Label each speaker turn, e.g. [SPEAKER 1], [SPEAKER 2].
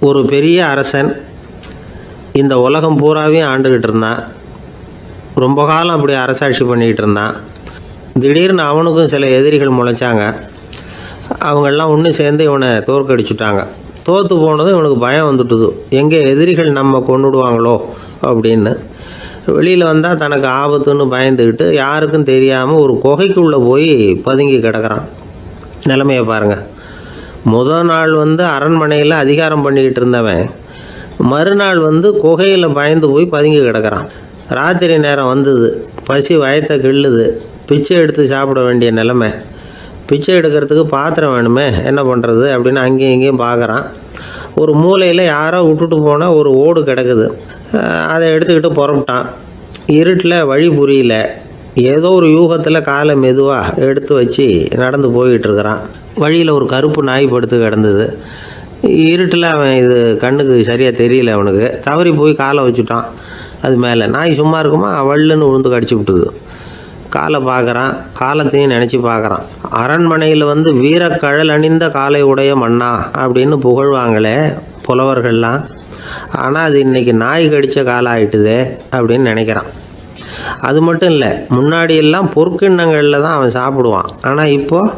[SPEAKER 1] ஒரு பெரிய அரசன் இந்த உலகம் பூராவையும் ஆண்டுக்கிட்டு இருந்தான். ரொம்ப காலம் அப்படி அரசாட்சி பண்ணிக்கிட்டு இருந்தான். திடீர்னு அவனுக்கும் சில எதிரிகள் முளைச்சாங்க. அவங்கெல்லாம் ஒன்று சேர்ந்து இவனை தோற்கடிச்சுட்டாங்க. தோற்று போனதும் இவனுக்கு பயம் வந்துட்டுது, எங்கே எதிரிகள் நம்ம கொண்டுடுவாங்களோ அப்படின்னு. வெளியில் வந்தால் தனக்கு ஆபத்துன்னு பயந்துக்கிட்டு யாருக்கும் தெரியாமல் ஒரு குகைக்குள்ளே போய் பதுங்கி கிடக்கிறான். நிலைமையை பாருங்கள். முதல் நாள் அரண்மனையில் அதிகாரம் பண்ணிக்கிட்டு இருந்தவன் மறுநாள் குகையில் பயந்து போய் பதுங்கி கிடக்கிறான். ராத்திரி நேரம் வந்தது, பசி வயத்தை கிள்ளுது, பிச்சை எடுத்து சாப்பிட வேண்டிய நிலைமை. பிச்சை எடுக்கிறதுக்கு பாத்திரம் வேணுமே, என்ன பண்ணுறது அப்படின்னு அங்கேயும் இங்கேயும் பார்க்குறான். ஒரு மூலையில் யாரோ விட்டுட்டு போன ஒரு ஓடு கிடக்குது. அதை எடுத்துக்கிட்டு புறப்பட்டான். இருட்டில் வழி புரியல. ஏதோ ஒரு யூகத்தில் காலை மெதுவாக எடுத்து வச்சு நடந்து போயிட்டுருக்கிறான். வழியில் ஒரு கருப்பு நாய் படுத்து கிடந்தது. இருட்டில் அவன் இது கண்ணுக்கு சரியாக தெரியல. அவனுக்கு தவறி போய் காலை வச்சுட்டான். அது மேலே நாய் சும்மா இருக்குமா, வள்ளுன்னு விழுந்து கடிச்சு விட்டுது. காலை பார்க்குறான், காலத்தையும் நினச்சி பார்க்குறான். அரண்மனையில் வீரக்கழல் அணிந்த காலை உடைய மன்னா அப்படின்னு புகழ்வாங்களே புலவர்கள்லாம். ஆனால் அது இன்றைக்கி நாய் கடித்த காலம் ஆகிட்டுதே அப்படின்னு நினைக்கிறான். அது மட்டும் இல்லை, முன்னாடியெல்லாம் பொற்கிண்ணங்களில் தான் அவன் சாப்பிடுவான். ஆனால் இப்போது